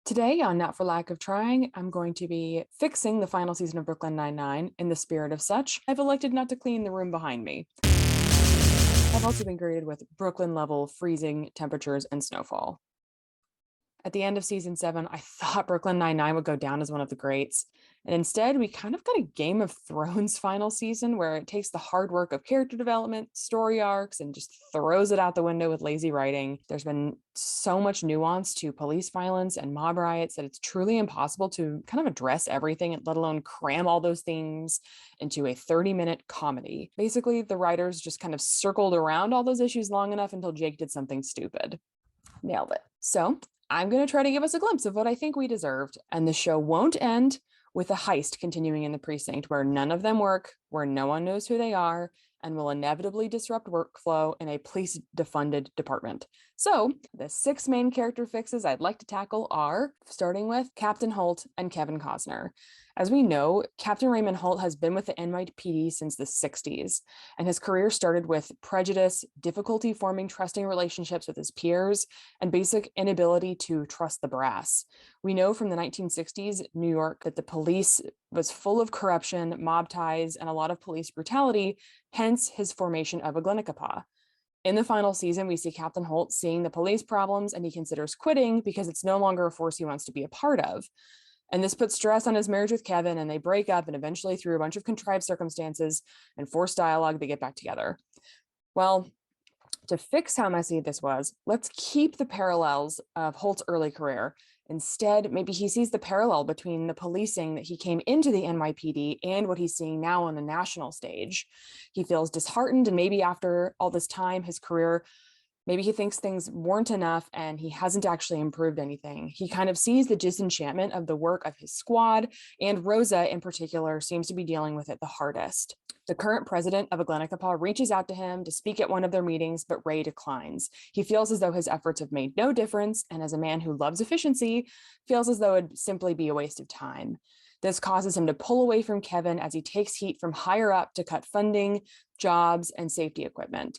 Today on Not for Lack of Trying, I'm going to be fixing the final season of Brooklyn Nine-Nine. In the spirit of such, I've elected not to clean the room behind me. I've also been greeted with Brooklyn-level freezing temperatures and snowfall. At the end of season 7, I thought Brooklyn Nine-Nine would go down as one of the greats. And instead, we kind of got a Game of Thrones final season where it takes the hard work of character development, story arcs, and just throws it out the window with lazy writing. There's been so much nuance to police violence and mob riots that it's truly impossible to kind of address everything, let alone cram all those things into a 30-minute comedy. Basically, the writers just kind of circled around all those issues long enough until Jake did something stupid. Nailed it. So I'm going to try to give us a glimpse of what I think we deserved. And the show won't end with a heist continuing in the precinct where none of them work, where no one knows who they are, and will inevitably disrupt workflow in a police-defunded department. So the 6 main character fixes I'd like to tackle are, starting with Captain Holt and Kevin Costner. As we know, Captain Raymond Holt has been with the NYPD since the 60s, and his career started with prejudice, difficulty forming trusting relationships with his peers, and basic inability to trust the brass. We know from the 1960s New York that the police was full of corruption, mob ties, and a lot of police brutality, hence his formation of Aglenicapa. In the final season, we see Captain Holt seeing the police problems, and he considers quitting because it's no longer a force he wants to be a part of. And this puts stress on his marriage with Kevin, and they break up, and eventually through a bunch of contrived circumstances and forced dialogue, they get back together. Well, to fix how messy this was, let's keep the parallels of Holt's early career. Instead, maybe he sees the parallel between the policing that he came into the NYPD and what he's seeing now on the national stage. He feels disheartened, and maybe after all this time, his career, maybe he thinks things weren't enough and he hasn't actually improved anything. He kind of sees the disenchantment of the work of his squad, and Rosa in particular seems to be dealing with it the hardest. The current president of Aglenicapa reaches out to him to speak at one of their meetings, but Ray declines. He feels as though his efforts have made no difference, and as a man who loves efficiency, feels as though it'd simply be a waste of time. This causes him to pull away from Kevin as he takes heat from higher up to cut funding, jobs, and safety equipment.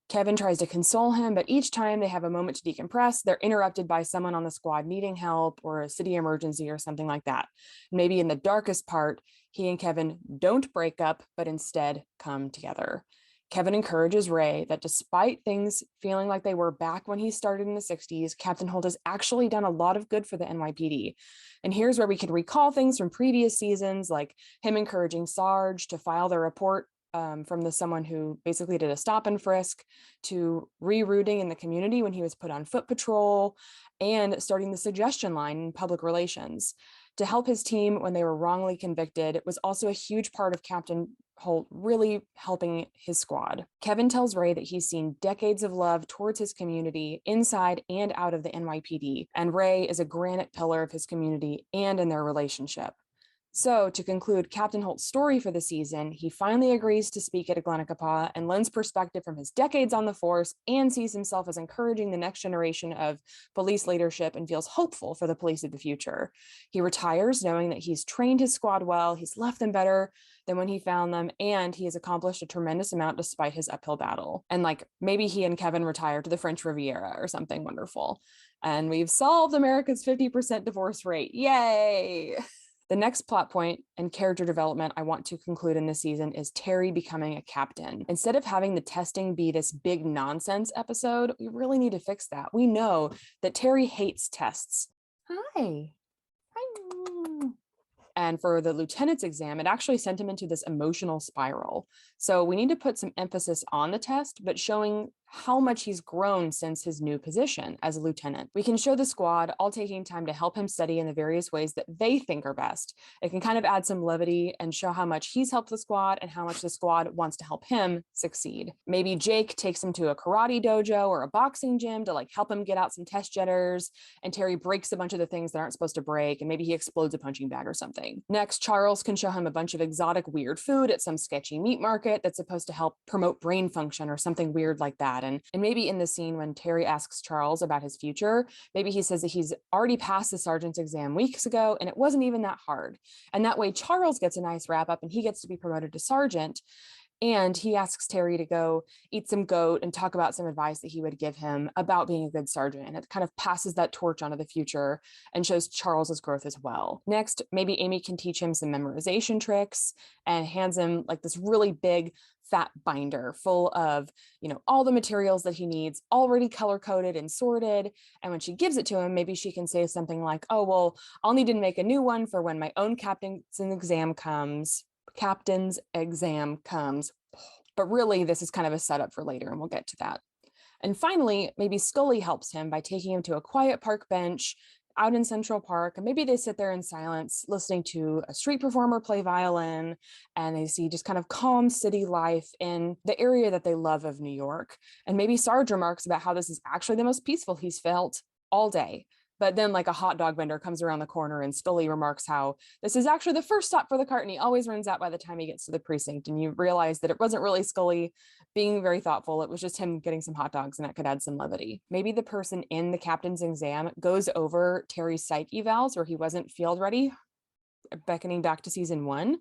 Kevin tries to console him, but each time they have a moment to decompress, they're interrupted by someone on the squad needing help or a city emergency or something like that. Maybe in the darkest part, he and Kevin don't break up, but instead come together. Kevin encourages Ray that despite things feeling like they were back when he started in the 60s, Captain Holt has actually done a lot of good for the NYPD. And here's where we can recall things from previous seasons, like him encouraging Sarge to file their report from someone who basically did a stop and frisk, to rerouting in the community when he was put on foot patrol, and starting the suggestion line in public relations. To help his team when they were wrongly convicted was also a huge part of Captain Holt really helping his squad. Kevin tells Ray that he's seen decades of love towards his community inside and out of the NYPD, and Ray is a granite pillar of his community and in their relationship. So, to conclude Captain Holt's story for the season, he finally agrees to speak at Aglenicapa and lends perspective from his decades on the force and sees himself as encouraging the next generation of police leadership and feels hopeful for the police of the future. He retires knowing that he's trained his squad well, he's left them better than when he found them, and he has accomplished a tremendous amount despite his uphill battle. And maybe he and Kevin retire to the French Riviera or something wonderful. And we've solved America's 50% divorce rate. Yay! The next plot point and character development I want to conclude in this season is Terry becoming a captain. Instead of having the testing be this big nonsense episode, we really need to fix that. We know that Terry hates tests. Hi. And for the lieutenant's exam, it actually sent him into this emotional spiral. So we need to put some emphasis on the test, but showing how much he's grown since his new position as a lieutenant. We can show the squad all taking time to help him study in the various ways that they think are best. It can kind of add some levity and show how much he's helped the squad and how much the squad wants to help him succeed. Maybe Jake takes him to a karate dojo or a boxing gym to help him get out some test jetters, and Terry breaks a bunch of the things that aren't supposed to break, and maybe he explodes a punching bag or something. Next, Charles can show him a bunch of exotic weird food at some sketchy meat market that's supposed to help promote brain function or something weird like that. And maybe in the scene when Terry asks Charles about his future, maybe he says that he's already passed the sergeant's exam weeks ago and it wasn't even that hard. And that way Charles gets a nice wrap up and he gets to be promoted to sergeant. And he asks Terry to go eat some goat and talk about some advice that he would give him about being a good sergeant. And it kind of passes that torch onto the future and shows Charles's growth as well. Next, maybe Amy can teach him some memorization tricks and hands him like this really big fat binder full of, all the materials that he needs, already color coded and sorted. And when she gives it to him, maybe she can say something like, oh, well, I'll need to make a new one for when my own captain's exam comes. But really, this is kind of a setup for later, and we'll get to that. And finally, maybe Scully helps him by taking him to a quiet park bench out in Central Park, and maybe they sit there in silence listening to a street performer play violin, and they see just kind of calm city life in the area that they love of New York. And maybe Sarge remarks about how this is actually the most peaceful he's felt all day. But then like a hot dog vendor comes around the corner and Scully remarks how this is actually the first stop for the cart and he always runs out by the time he gets to the precinct. And you realize that it wasn't really Scully being very thoughtful. It was just him getting some hot dogs, and that could add some levity. Maybe the person in the captain's exam goes over Terry's psych evals where he wasn't field ready, beckoning back to season 1.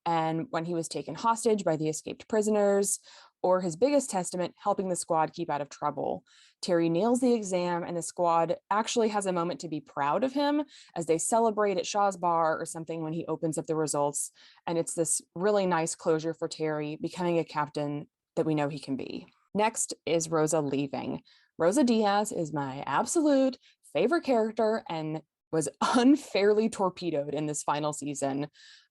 And when he was taken hostage by the escaped prisoners, or his biggest testament, helping the squad keep out of trouble. Terry nails the exam and the squad actually has a moment to be proud of him as they celebrate at Shaw's bar or something when he opens up the results. And it's this really nice closure for Terry becoming a captain that we know he can be. Next is Rosa leaving. Rosa Diaz is my absolute favorite character and was unfairly torpedoed in this final season.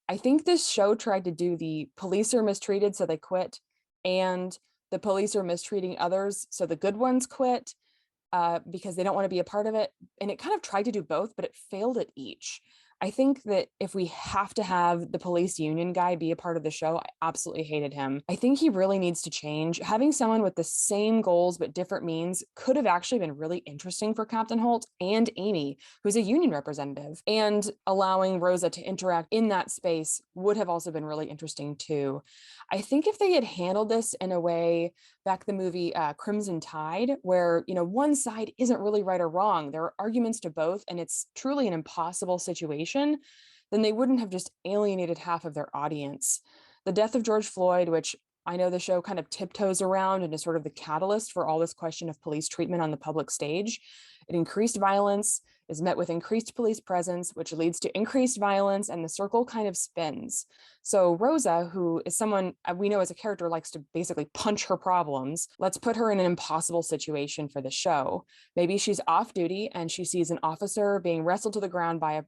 I think this show tried to do the police are mistreated, so they quit, and the police are mistreating others, so the good ones quit because they don't want to be a part of it. And it kind of tried to do both, but it failed at each. I think that if we have to have the police union guy be a part of the show, I absolutely hated him. I think he really needs to change. Having someone with the same goals but different means could have actually been really interesting for Captain Holt and Amy, who's a union representative. And allowing Rosa to interact in that space would have also been really interesting too. I think if they had handled this in a way, back the movie Crimson Tide, where one side isn't really right or wrong, there are arguments to both, and it's truly an impossible situation, then they wouldn't have just alienated half of their audience. The death of George Floyd, which I know the show kind of tiptoes around and is sort of the catalyst for all this question of police treatment on the public stage. It increased violence, is met with increased police presence, which leads to increased violence, and the circle kind of spins. So Rosa, who is someone we know as a character likes to basically punch her problems, let's put her in an impossible situation for the show. Maybe she's off duty and she sees an officer being wrestled to the ground by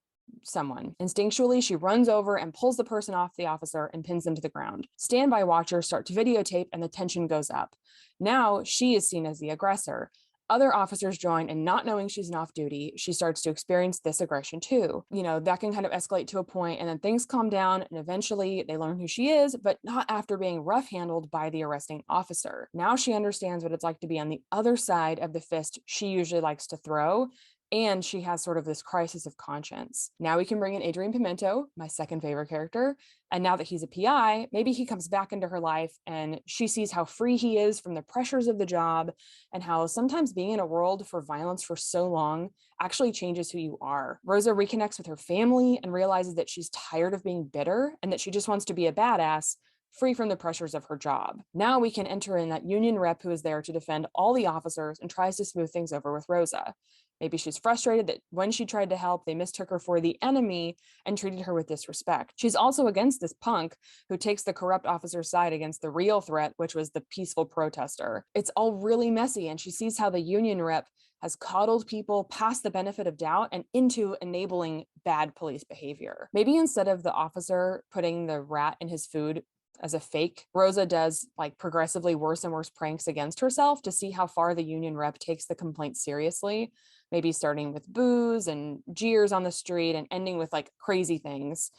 someone. Instinctually, she runs over and pulls the person off the officer and pins them to the ground. Standby watchers start to videotape and the tension goes up. Now she is seen as the aggressor. Other officers join, and not knowing she's off duty, she starts to experience this aggression too. That can kind of escalate to a point, and then things calm down, and eventually they learn who she is, but not after being rough handled by the arresting officer. Now she understands what it's like to be on the other side of the fist she usually likes to throw, and she has sort of this crisis of conscience. Now we can bring in Adrian Pimento, my second favorite character. And now that he's a PI, maybe he comes back into her life and she sees how free he is from the pressures of the job and how sometimes being in a world for violence for so long actually changes who you are. Rosa reconnects with her family and realizes that she's tired of being bitter and that she just wants to be a badass, free from the pressures of her job. Now we can enter in that union rep who is there to defend all the officers and tries to smooth things over with Rosa. Maybe she's frustrated that when she tried to help, they mistook her for the enemy and treated her with disrespect. She's also against this punk who takes the corrupt officer's side against the real threat, which was the peaceful protester. It's all really messy, and she sees how the union rep has coddled people past the benefit of doubt and into enabling bad police behavior. Maybe instead of the officer putting the rat in his food as a fake, Rosa does like progressively worse and worse pranks against herself to see how far the union rep takes the complaint seriously, maybe starting with booze and jeers on the street and ending with like crazy things.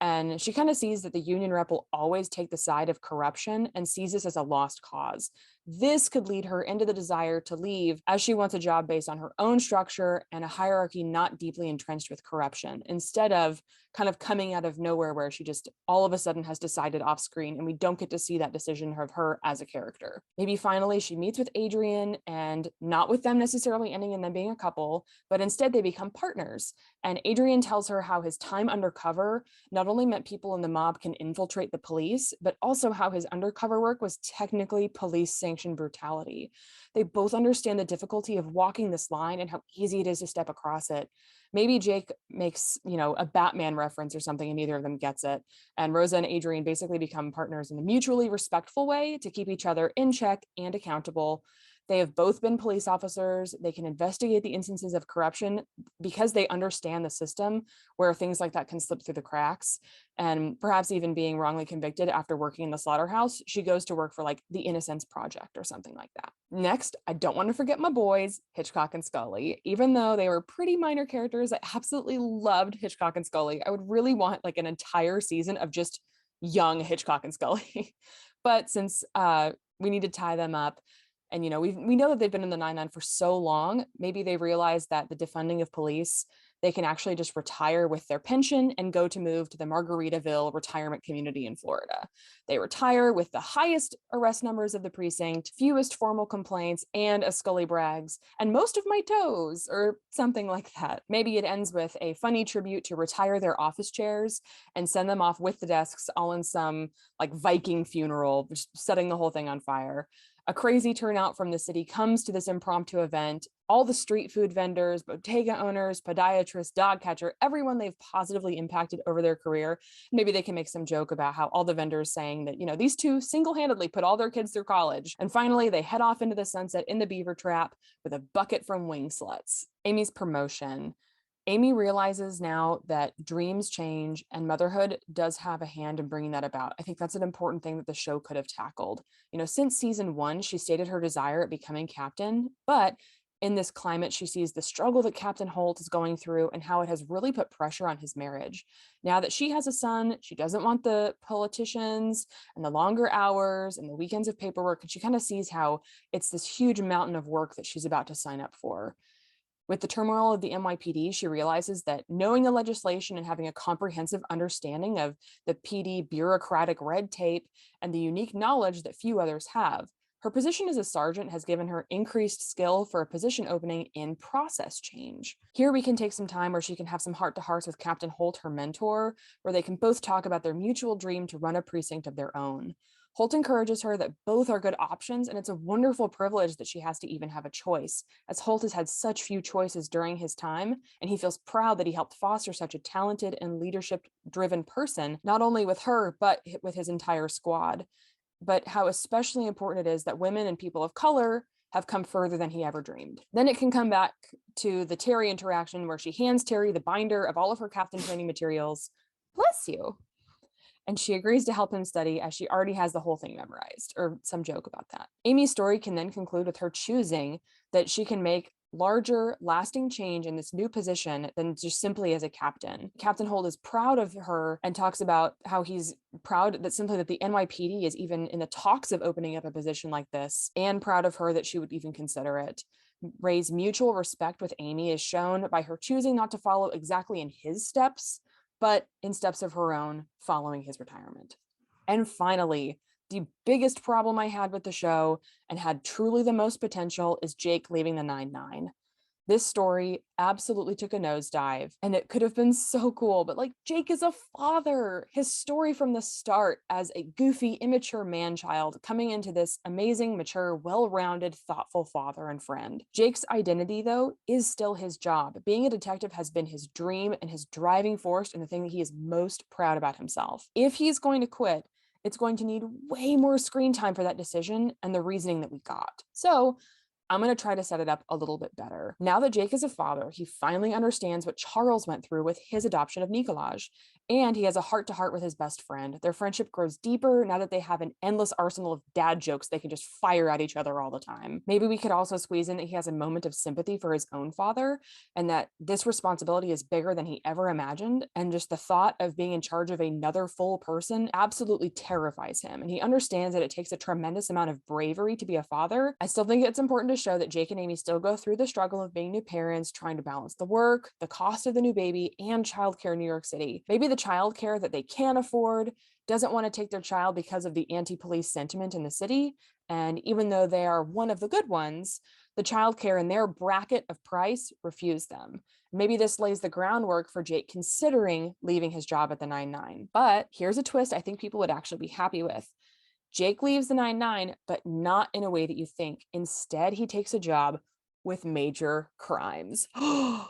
And she kind of sees that the union rep will always take the side of corruption and sees this as a lost cause. This could lead her into the desire to leave, as she wants a job based on her own structure and a hierarchy not deeply entrenched with corruption, instead of kind of coming out of nowhere where she just all of a sudden has decided off screen and we don't get to see that decision of her as a character. Maybe finally she meets with Adrian, and not with them necessarily ending in them being a couple, but instead they become partners. And Adrian tells her how his time undercover not only meant people in the mob can infiltrate the police, but also how his undercover work was technically police sanctioned brutality. They both understand the difficulty of walking this line and how easy it is to step across it. Maybe Jake makes, a Batman reference or something and neither of them gets it. And Rosa and Adrian basically become partners in a mutually respectful way to keep each other in check and accountable. They have both been police officers. They can investigate the instances of corruption because they understand the system where things like that can slip through the cracks. And perhaps even being wrongly convicted after working in the slaughterhouse, she goes to work for like the Innocence Project or something like that. Next, I don't want to forget my boys, Hitchcock and Scully. Even though they were pretty minor characters, I absolutely loved Hitchcock and Scully. I would really want like an entire season of just young Hitchcock and Scully. But since we need to tie them up, and we know that they've been in the 99 for so long, maybe they realize that the defunding of police, they can actually just retire with their pension and go to move to the Margaritaville retirement community in Florida. They retire with the highest arrest numbers of the precinct, fewest formal complaints, and a Scully brags, and most of my toes, or something like that. Maybe it ends with a funny tribute to retire their office chairs and send them off with the desks all in some like Viking funeral, just setting the whole thing on fire. A crazy turnout from the city comes to this impromptu event. All the street food vendors, bodega owners, podiatrists, dog catcher, everyone they've positively impacted over their career. Maybe they can make some joke about how all the vendors saying that, these two single-handedly put all their kids through college. And finally, they head off into the sunset in the beaver trap with a bucket from Wing Sluts. Amy's promotion. Amy realizes now that dreams change and motherhood does have a hand in bringing that about. I think that's an important thing that the show could have tackled. Since season 1, she stated her desire at becoming captain, but in this climate, she sees the struggle that Captain Holt is going through and how it has really put pressure on his marriage. Now that she has a son, she doesn't want the politicians and the longer hours and the weekends of paperwork, and she kind of sees how it's this huge mountain of work that she's about to sign up for. With the turmoil of the NYPD, she realizes that knowing the legislation and having a comprehensive understanding of the PD bureaucratic red tape and the unique knowledge that few others have, her position as a sergeant has given her increased skill for a position opening in process change. Here we can take some time where she can have some heart-to-hearts with Captain Holt, her mentor, where they can both talk about their mutual dream to run a precinct of their own. Holt encourages her that both are good options, and it's a wonderful privilege that she has to even have a choice, as Holt has had such few choices during his time, and he feels proud that he helped foster such a talented and leadership-driven person, not only with her, but with his entire squad. But how especially important it is that women and people of color have come further than he ever dreamed. Then it can come back to the Terry interaction where she hands Terry the binder of all of her captain training materials. Bless you. And she agrees to help him study as she already has the whole thing memorized, or some joke about that. Amy's story can then conclude with her choosing that she can make larger, lasting change in this new position than just simply as a captain. Captain Holt is proud of her and talks about how he's proud that simply that the NYPD is even in the talks of opening up a position like this, and proud of her that she would even consider it. Ray's mutual respect with Amy is shown by her choosing not to follow exactly in his steps, but in steps of her own following his retirement. And finally, the biggest problem I had with the show and had truly the most potential is Jake leaving the 99. This story absolutely took a nosedive, and it could have been so cool, but Jake is a father. His story from the start as a goofy, immature man-child coming into this amazing, mature, well-rounded, thoughtful father and friend. Jake's identity, though, is still his job. Being a detective has been his dream and his driving force and the thing that he is most proud about himself. If he's going to quit, it's going to need way more screen time for that decision and the reasoning that we got. So I'm going to try to set it up a little bit better. Now that Jake is a father, he finally understands what Charles went through with his adoption of Nikolaj. And he has a heart-to-heart with his best friend. Their friendship grows deeper now that they have an endless arsenal of dad jokes they can just fire at each other all the time. Maybe we could also squeeze in that he has a moment of sympathy for his own father, and that this responsibility is bigger than he ever imagined. And just the thought of being in charge of another full person absolutely terrifies him. And he understands that it takes a tremendous amount of bravery to be a father. I still think it's important to show that Jake and Amy still go through the struggle of being new parents, trying to balance the work, the cost of the new baby, and childcare in New York City. Maybe the childcare that they can afford doesn't want to take their child because of the anti-police sentiment in the city. And even though they are one of the good ones, the childcare in their bracket of price refuse them. Maybe this lays the groundwork for Jake considering leaving his job at the 99. But here's a twist I think people would actually be happy with. Jake leaves the 99, but not in a way that you think. Instead, he takes a job with major crimes. Oh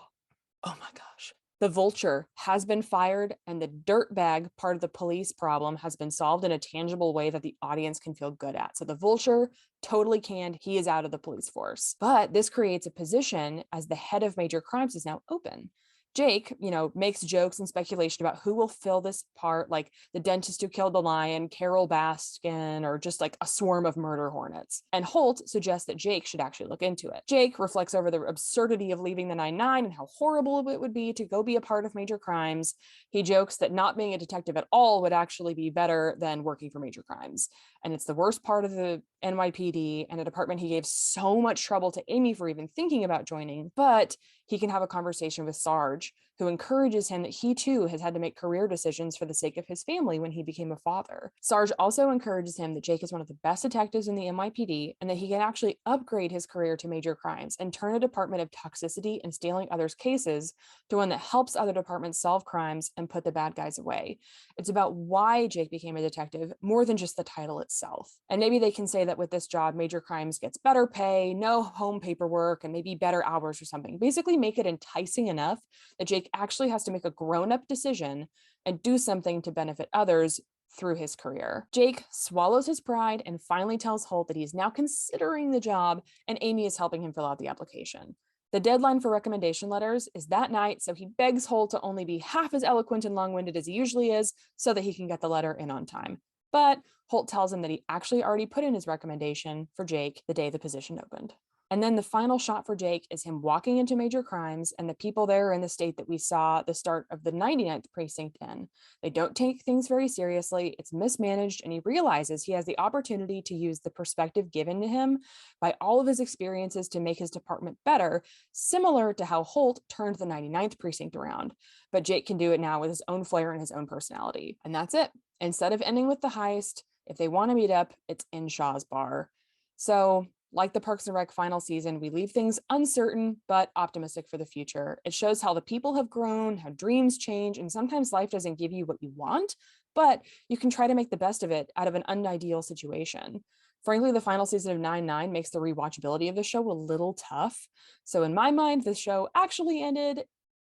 my gosh. The vulture has been fired, and the dirtbag part of the police problem has been solved in a tangible way that the audience can feel good at. So the vulture, totally canned. He is out of the police force. But this creates a position as the head of major crimes is now open. Jake, makes jokes and speculation about who will fill this part, like the dentist who killed the lion, Carol Baskin, or just like a swarm of murder hornets. And Holt suggests that Jake should actually look into it. Jake reflects over the absurdity of leaving the 99 and how horrible it would be to go be a part of major crimes. He jokes that not being a detective at all would actually be better than working for major crimes. And it's the worst part of the NYPD and a department he gave so much trouble to Amy for even thinking about joining. But he can have a conversation with Sarge, who encourages him that he too has had to make career decisions for the sake of his family when he became a father. Sarge also encourages him that Jake is one of the best detectives in the NYPD and that he can actually upgrade his career to major crimes and turn a department of toxicity and stealing others' cases to one that helps other departments solve crimes and put the bad guys away. It's about why Jake became a detective more than just the title itself. And maybe they can say that with this job, major crimes gets better pay, no home paperwork, and maybe better hours or something. Basically make it enticing enough that Jake actually has to make a grown-up decision and do something to benefit others through his career. Jake swallows his pride and finally tells Holt that he's now considering the job, and Amy is helping him fill out the application. The deadline for recommendation letters is that night, so he begs Holt to only be half as eloquent and long-winded as he usually is so that he can get the letter in on time. But Holt tells him that he actually already put in his recommendation for Jake the day the position opened. And then the final shot for Jake is him walking into major crimes, and the people there are in the state that we saw the start of the 99th precinct in. They don't take things very seriously, it's mismanaged, and he realizes he has the opportunity to use the perspective given to him by all of his experiences to make his department better, similar to how Holt turned the 99th precinct around. But Jake can do it now with his own flair and his own personality. And that's it. Instead of ending with the heist, if they want to meet up, it's in Shaw's bar. So, like the Parks and Rec final season, we leave things uncertain but optimistic for the future. It shows how the people have grown, how dreams change, and sometimes life doesn't give you what you want, but you can try to make the best of it out of an unideal situation. Frankly, the final season of 99 makes the rewatchability of the show a little tough. So in my mind, the show actually ended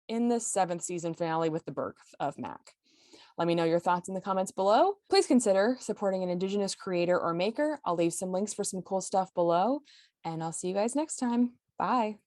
in the 7th season finale with the birth of Mac. Let me know your thoughts in the comments below. Please consider supporting an Indigenous creator or maker. I'll leave some links for some cool stuff below, and I'll see you guys next time. Bye.